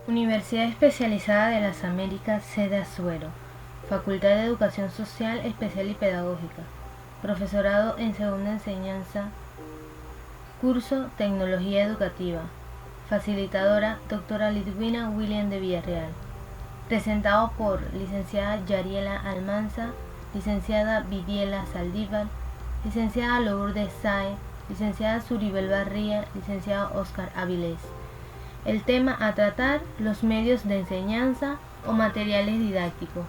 Universidad Especializada de las Américas, sede Azuero. Facultad de Educación Social Especial y Pedagógica. Profesorado en Segunda Enseñanza. Curso Tecnología Educativa. Facilitadora Doctora Lidwina William de Villarreal. Presentado por licenciada Yariela Almanza, licenciada Vidiela Saldívar, licenciada Lourdes Sae, licenciada Suribel Barría, licenciado Oscar Avilés. El tema a tratar: los medios de enseñanza o materiales didácticos.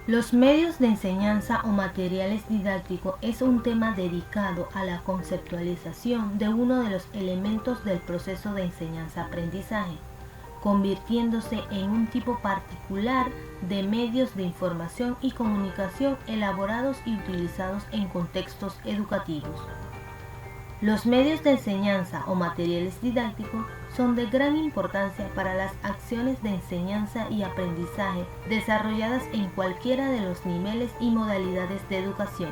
Los medios de enseñanza o materiales didácticos es un tema dedicado a la conceptualización de uno de los elementos del proceso de enseñanza-aprendizaje, convirtiéndose en un tipo particular de medios de información y comunicación elaborados y utilizados en contextos educativos. Los medios de enseñanza o materiales didácticos son de gran importancia para las acciones de enseñanza y aprendizaje desarrolladas en cualquiera de los niveles y modalidades de educación,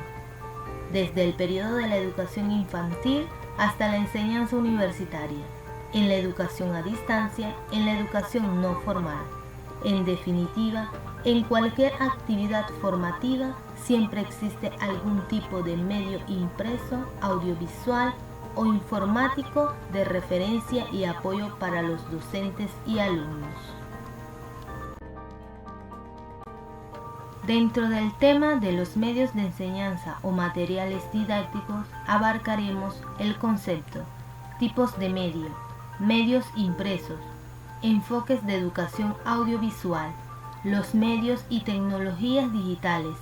desde el periodo de la educación infantil hasta la enseñanza universitaria, en la educación a distancia, en la educación no formal. En definitiva, en cualquier actividad formativa siempre existe algún tipo de medio impreso, audiovisual o informático de referencia y apoyo para los docentes y alumnos. Dentro del tema de los medios de enseñanza o materiales didácticos abarcaremos el concepto, tipos de medio, medios impresos, enfoques de educación audiovisual, los medios y tecnologías digitales,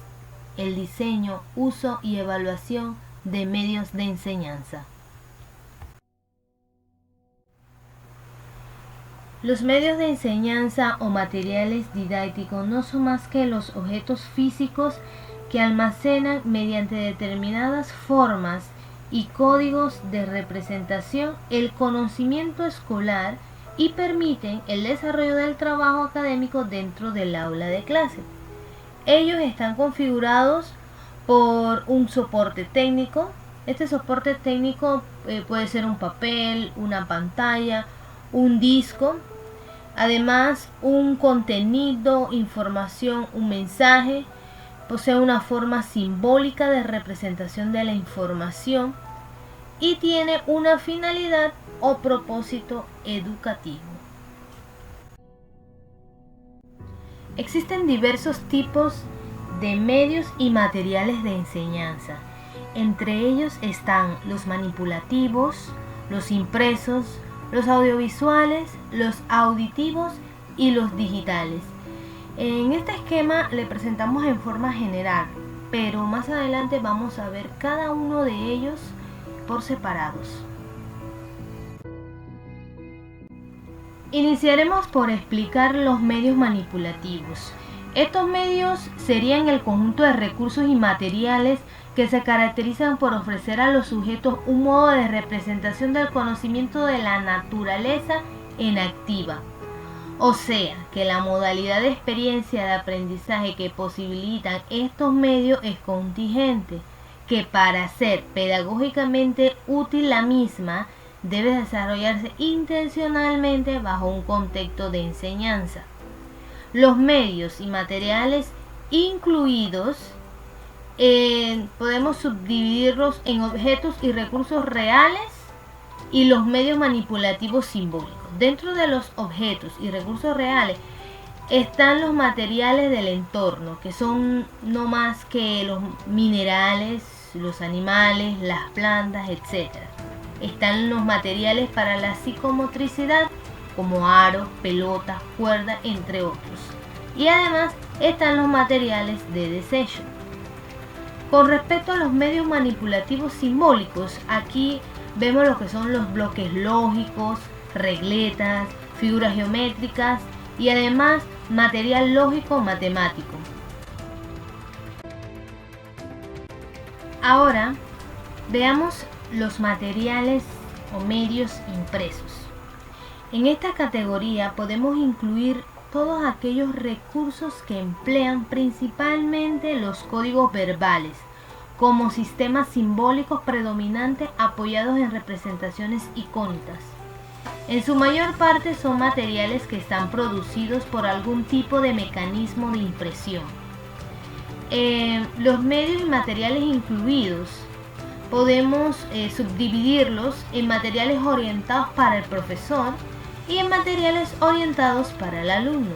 el diseño, uso y evaluación de medios de enseñanza. Los medios de enseñanza o materiales didácticos no son más que los objetos físicos que almacenan mediante determinadas formas y códigos de representación el conocimiento escolar y permiten el desarrollo del trabajo académico dentro del aula de clase. Ellos están configurados por un soporte técnico. Este soporte técnico puede ser un papel, una pantalla, un disco, además un contenido, información, un mensaje. Posee una forma simbólica de representación de la información y tiene una finalidad o propósito educativo. Existen diversos tipos de medios y materiales de enseñanza. Entre ellos están los manipulativos, los impresos, los audiovisuales, los auditivos y los digitales. En este esquema le presentamos en forma general, pero más adelante vamos a ver cada uno de ellos por separados. Iniciaremos por explicar los medios manipulativos. Estos medios serían el conjunto de recursos y materiales que se caracterizan por ofrecer a los sujetos un modo de representación del conocimiento de la naturaleza en activa. O sea, que la modalidad de experiencia de aprendizaje que posibilitan estos medios es contingente, que para ser pedagógicamente útil la misma debe desarrollarse intencionalmente bajo un contexto de enseñanza. Los medios y materiales incluidos podemos subdividirlos en objetos y recursos reales y los medios manipulativos simbólicos. Dentro de los objetos y recursos reales están los materiales del entorno, que son no más que los minerales, los animales, las plantas, etc. Están los materiales para la psicomotricidad, como aros, pelotas, cuerdas, entre otros. Y además están los materiales de desecho. Con respecto a los medios manipulativos simbólicos, aquí vemos lo que son los bloques lógicos, regletas, figuras geométricas y además material lógico matemático. Ahora veamos los materiales o medios impresos. En esta categoría podemos incluir todos aquellos recursos que emplean principalmente los códigos verbales como sistemas simbólicos predominantes apoyados en representaciones icónicas. En su mayor parte son materiales que están producidos por algún tipo de mecanismo de impresión. Los medios y materiales incluidos podemos subdividirlos en materiales orientados para el profesor y en materiales orientados para el alumno.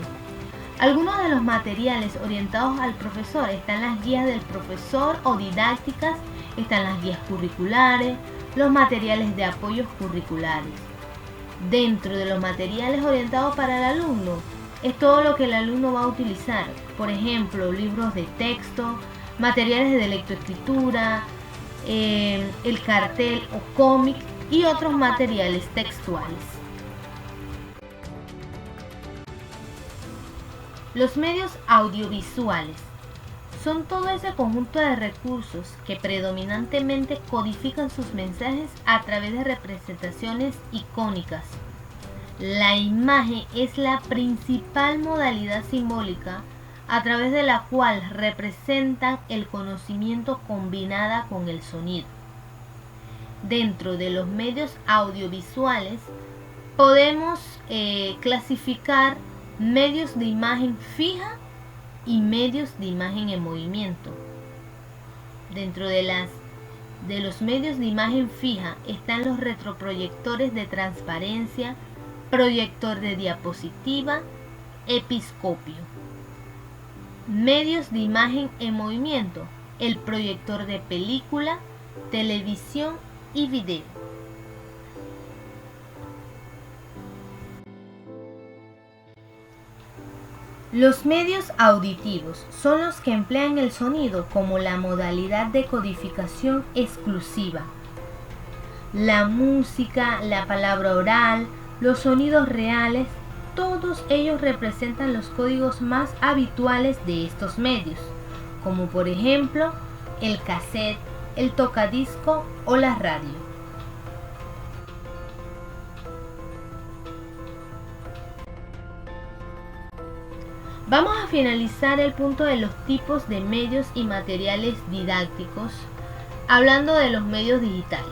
Algunos de los materiales orientados al profesor están las guías del profesor o didácticas, están las guías curriculares, los materiales de apoyos curriculares. Dentro de los materiales orientados para el alumno es todo lo que el alumno va a utilizar, por ejemplo, libros de texto, materiales de lectoescritura, el cartel o cómic y otros materiales textuales. Los medios audiovisuales son todo ese conjunto de recursos que predominantemente codifican sus mensajes a través de representaciones icónicas. La imagen es la principal modalidad simbólica a través de la cual representan el conocimiento combinada con el sonido. Dentro de los medios audiovisuales podemos clasificar medios de imagen fija y medios de imagen en movimiento. Dentro de los medios de imagen fija están los retroproyectores de transparencia, proyector de diapositiva, episcopio. Medios de imagen en movimiento, el proyector de película, televisión y video. Los medios auditivos son los que emplean el sonido como la modalidad de codificación exclusiva. La música, la palabra oral, los sonidos reales, todos ellos representan los códigos más habituales de estos medios, como por ejemplo el cassette, el tocadisco o la radio. Vamos a finalizar el punto de los tipos de medios y materiales didácticos hablando de los medios digitales,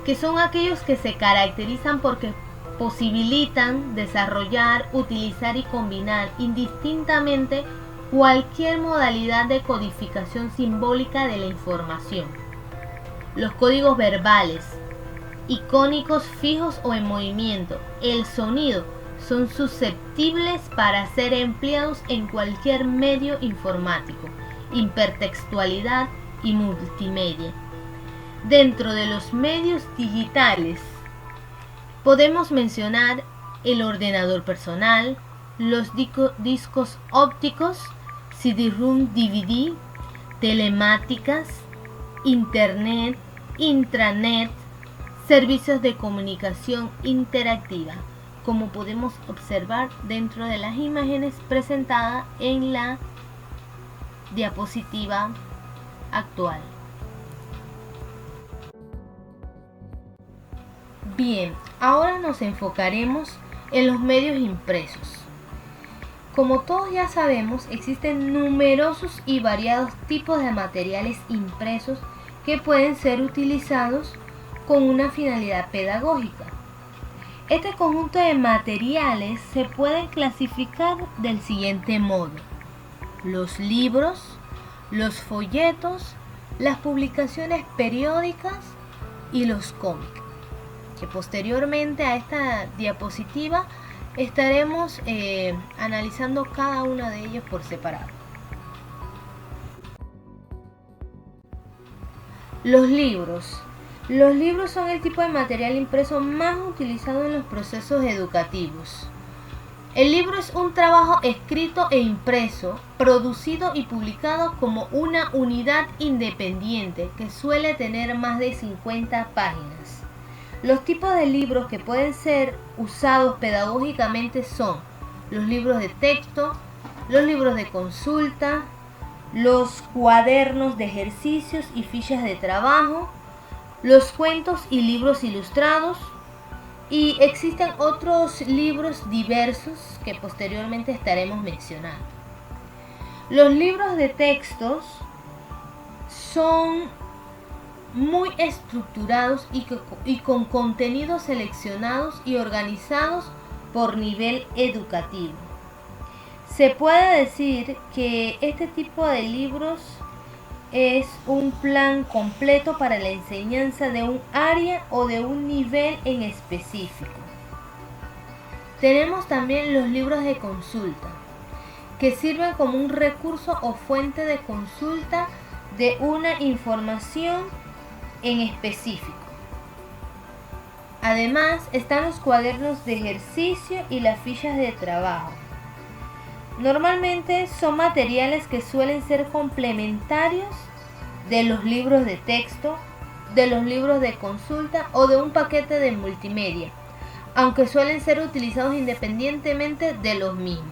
que son aquellos que se caracterizan porque posibilitan desarrollar, utilizar y combinar indistintamente cualquier modalidad de codificación simbólica de la información. Los códigos verbales, icónicos fijos o en movimiento, el sonido, son susceptibles para ser empleados en cualquier medio informático, hipertextualidad y multimedia. Dentro de los medios digitales podemos mencionar el ordenador personal, los discos ópticos, CD-ROM, DVD, telemáticas, internet, intranet, servicios de comunicación interactiva, como podemos observar dentro de las imágenes presentadas en la diapositiva actual. Bien, ahora nos enfocaremos en los medios impresos. Como todos ya sabemos, existen numerosos y variados tipos de materiales impresos que pueden ser utilizados con una finalidad pedagógica. Este conjunto de materiales se pueden clasificar del siguiente modo: los libros, los folletos, las publicaciones periódicas y los cómics, que posteriormente a esta diapositiva estaremos analizando cada uno de ellos por separado. Los libros. Los libros son el tipo de material impreso más utilizado en los procesos educativos. El libro es un trabajo escrito e impreso, producido y publicado como una unidad independiente que suele tener más de 50 páginas. Los tipos de libros que pueden ser usados pedagógicamente son los libros de texto, los libros de consulta, los cuadernos de ejercicios y fichas de trabajo, los cuentos y libros ilustrados, y existen otros libros diversos que posteriormente estaremos mencionando. Los libros de textos son muy estructurados y con contenidos seleccionados y organizados por nivel educativo. Se puede decir que este tipo de libros es un plan completo para la enseñanza de un área o de un nivel en específico. Tenemos también los libros de consulta, que sirven como un recurso o fuente de consulta de una información en específico. Además, están los cuadernos de ejercicio y las fichas de trabajo. Normalmente son materiales que suelen ser complementarios de los libros de texto, de los libros de consulta o de un paquete de multimedia, aunque suelen ser utilizados independientemente de los mismos.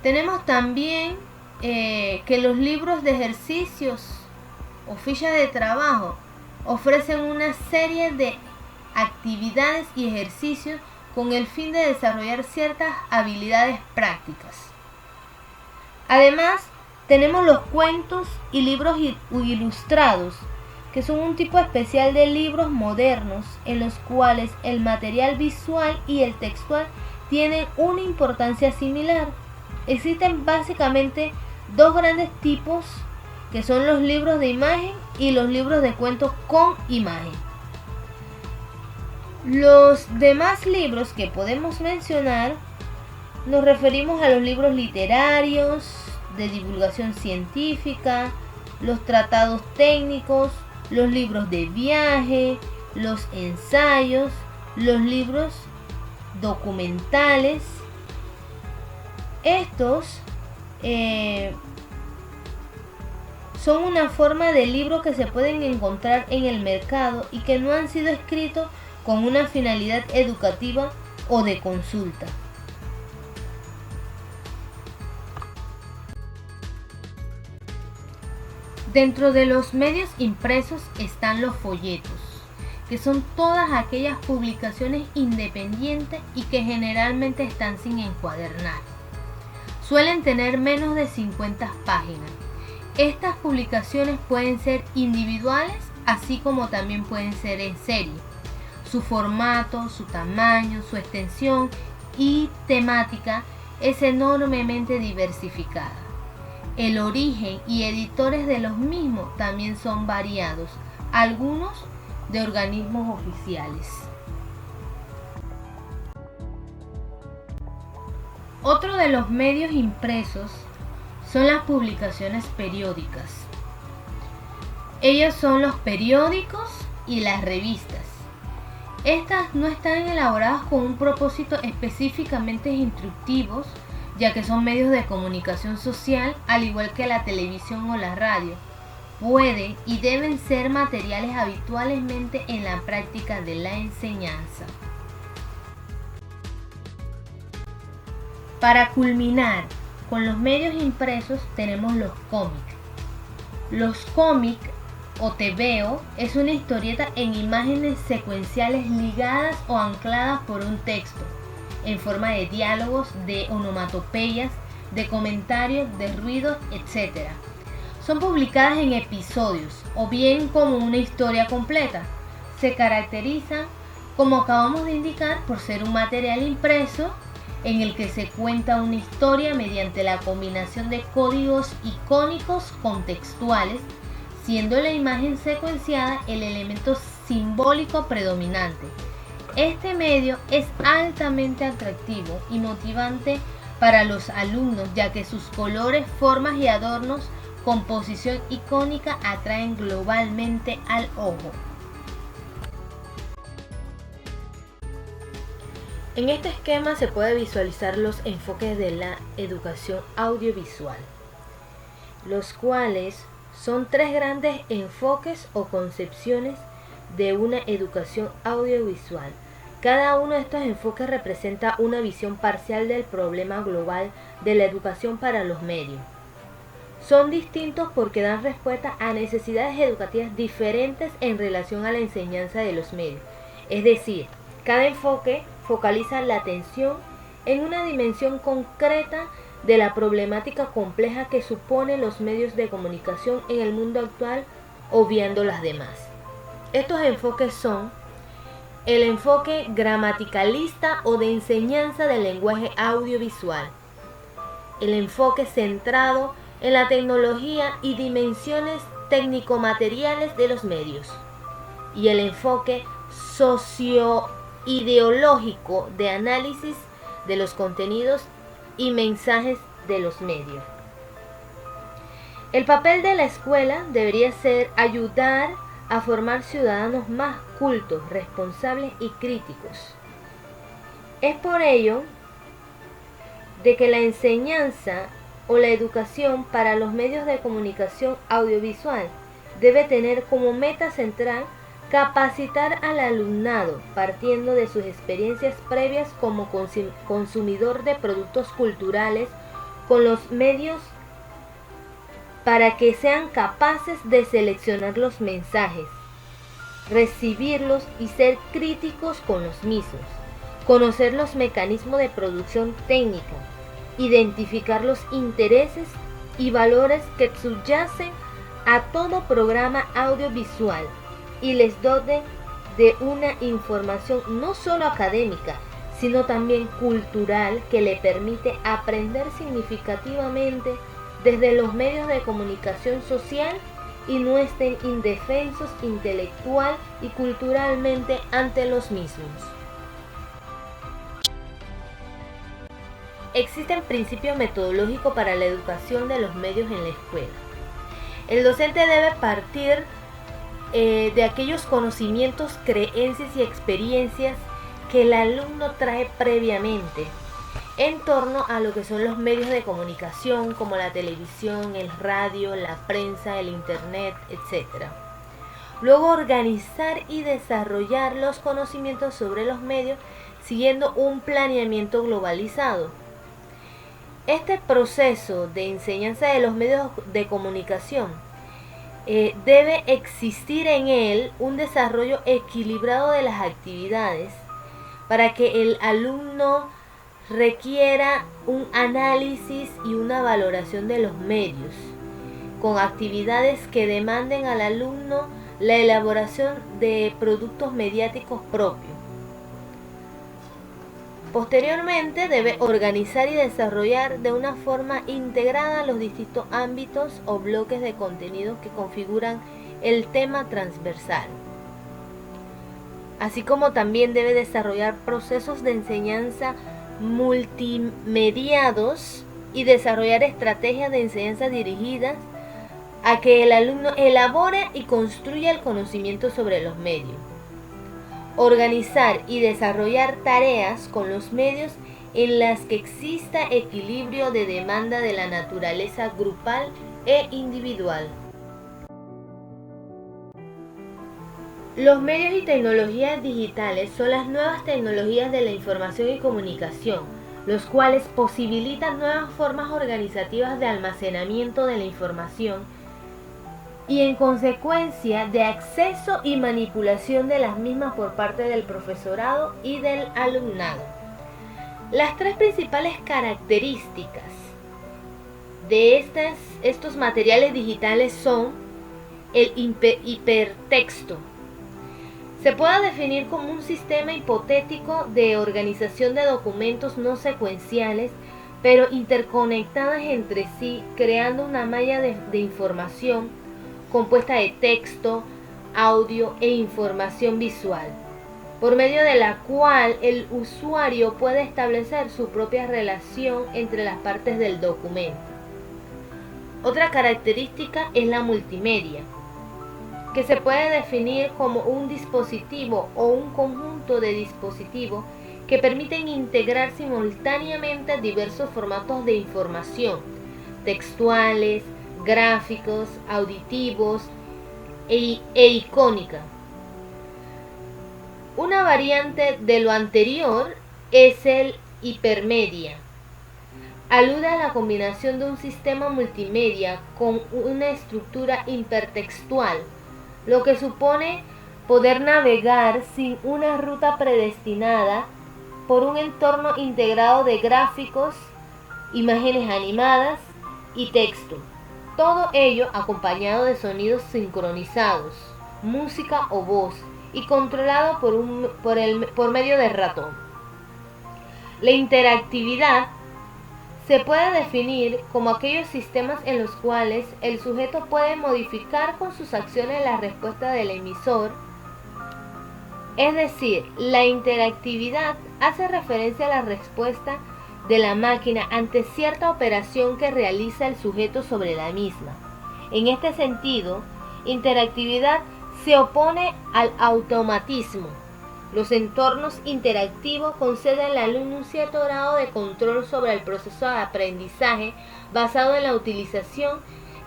Tenemos también que los libros de ejercicios o fichas de trabajo ofrecen una serie de actividades y ejercicios con el fin de desarrollar ciertas habilidades prácticas. Además, tenemos los cuentos y libros ilustrados, que son un tipo especial de libros modernos en los cuales el material visual y el textual tienen una importancia similar. Existen básicamente dos grandes tipos, que son los libros de imagen y los libros de cuentos con imagen. Los demás libros que podemos mencionar nos referimos a los libros literarios, de divulgación científica, los tratados técnicos, los libros de viaje, los ensayos, los libros documentales. Estos son una forma de libro que se pueden encontrar en el mercado y que no han sido escritos con una finalidad educativa o de consulta. Dentro de los medios impresos están los folletos, que son todas aquellas publicaciones independientes y que generalmente están sin encuadernar. Suelen tener menos de 50 páginas. Estas publicaciones pueden ser individuales, así como también pueden ser en serie. Su formato, su tamaño, su extensión y temática es enormemente diversificada. El origen y editores de los mismos también son variados, algunos de organismos oficiales. Otro de los medios impresos son las publicaciones periódicas. Ellos son los periódicos y las revistas. Estas no están elaboradas con un propósito específicamente instructivos, ya que son medios de comunicación social, al igual que la televisión o la radio. Pueden y deben ser materiales habitualmente en la práctica de la enseñanza. Para culminar con los medios impresos tenemos los cómics. Los cómics o tebeo es una historieta en imágenes secuenciales ligadas o ancladas por un texto, en forma de diálogos, de onomatopeyas, de comentarios, de ruidos, etc. Son publicadas en episodios o bien como una historia completa. Se caracterizan, como acabamos de indicar, por ser un material impreso en el que se cuenta una historia mediante la combinación de códigos icónicos contextuales, siendo la imagen secuenciada el elemento simbólico predominante. Este medio es altamente atractivo y motivante para los alumnos, ya que sus colores, formas y adornos, composición icónica atraen globalmente al ojo. En este esquema se puede visualizar los enfoques de la educación audiovisual, los cuales son tres grandes enfoques o concepciones de una educación audiovisual. Cada uno de estos enfoques representa una visión parcial del problema global de la educación para los medios. Son distintos porque dan respuesta a necesidades educativas diferentes en relación a la enseñanza de los medios. Es decir, cada enfoque focaliza la atención en una dimensión concreta de la problemática compleja que suponen los medios de comunicación en el mundo actual, obviando las demás. Estos enfoques son el enfoque gramaticalista o de enseñanza del lenguaje audiovisual, el enfoque centrado en la tecnología y dimensiones técnico-materiales de los medios, y el enfoque socio-ideológico de análisis de los contenidos y mensajes de los medios. El papel de la escuela debería ser ayudar a formar ciudadanos más cultos, responsables y críticos. Es por ello de que la enseñanza o la educación para los medios de comunicación audiovisual debe tener como meta central capacitar al alumnado partiendo de sus experiencias previas como consumidor de productos culturales con los medios para que sean capaces de seleccionar los mensajes, recibirlos y ser críticos con los mismos, conocer los mecanismos de producción técnica, identificar los intereses y valores que subyacen a todo programa audiovisual y les doten de una información no solo académica, sino también cultural que le permite aprender significativamente desde los medios de comunicación social y no estén indefensos intelectual y culturalmente ante los mismos. Existen principios metodológicos para la educación de los medios en la escuela. El docente debe partir de aquellos conocimientos, creencias y experiencias que el alumno trae previamente en torno a lo que son los medios de comunicación como la televisión, el radio, la prensa, el internet, etc. Luego organizar y desarrollar los conocimientos sobre los medios siguiendo un planeamiento globalizado. Este proceso de enseñanza de los medios de comunicación debe existir en él un desarrollo equilibrado de las actividades para que el alumno requiera un análisis y una valoración de los medios, con actividades que demanden al alumno la elaboración de productos mediáticos propios. Posteriormente debe organizar y desarrollar de una forma integrada los distintos ámbitos o bloques de contenidos que configuran el tema transversal. Así como también debe desarrollar procesos de enseñanza multimediados y desarrollar estrategias de enseñanza dirigidas a que el alumno elabore y construya el conocimiento sobre los medios. Organizar y desarrollar tareas con los medios en las que exista equilibrio de demanda de la naturaleza grupal e individual. Los medios y tecnologías digitales son las nuevas tecnologías de la información y comunicación, los cuales posibilitan nuevas formas organizativas de almacenamiento de la información y en consecuencia de acceso y manipulación de las mismas por parte del profesorado y del alumnado. Las tres principales características de estos materiales digitales son el hipertexto. Se puede definir como un sistema hipotético de organización de documentos no secuenciales, pero interconectadas entre sí, creando una malla de información compuesta de texto, audio e información visual, por medio de la cual el usuario puede establecer su propia relación entre las partes del documento. Otra característica es la multimedia, que se puede definir como un dispositivo o un conjunto de dispositivos que permiten integrar simultáneamente diversos formatos de información, textuales, gráficos, auditivos e icónica. Una variante de lo anterior es el hipermedia. Alude a la combinación de un sistema multimedia con una estructura hipertextual, lo que supone poder navegar sin una ruta predestinada por un entorno integrado de gráficos, imágenes animadas y texto. Todo ello acompañado de sonidos sincronizados, música o voz y controlado por medio del ratón. La interactividad se puede definir como aquellos sistemas en los cuales el sujeto puede modificar con sus acciones la respuesta del emisor. Es decir, la interactividad hace referencia a la respuesta de la máquina ante cierta operación que realiza el sujeto sobre la misma. En este sentido, interactividad se opone al automatismo. Los entornos interactivos conceden al alumno un cierto grado de control sobre el proceso de aprendizaje basado en la utilización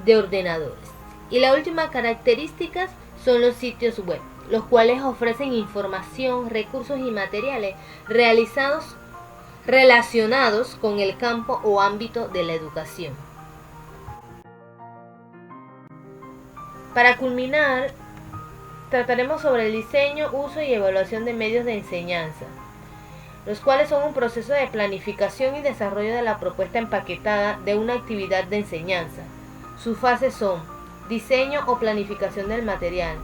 de ordenadores. Y la última característica son los sitios web, los cuales ofrecen información, recursos y materiales relacionados con el campo o ámbito de la educación. Para culminar, trataremos sobre el diseño, uso y evaluación de medios de enseñanza, los cuales son un proceso de planificación y desarrollo de la propuesta empaquetada de una actividad de enseñanza. Sus fases son diseño o planificación del material,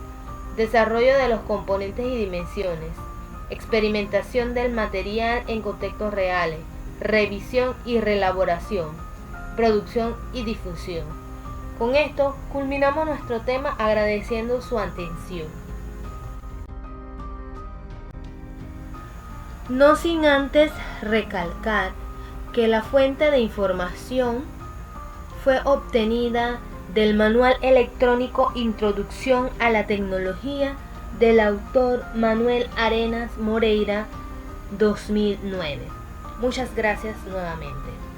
desarrollo de los componentes y dimensiones, experimentación del material en contextos reales, revisión y reelaboración, producción y difusión. Con esto culminamos nuestro tema agradeciendo su atención. No sin antes recalcar que la fuente de información fue obtenida del Manual Electrónico Introducción a la Tecnología del autor Manuel Arenas Moreira, 2009. Muchas gracias nuevamente.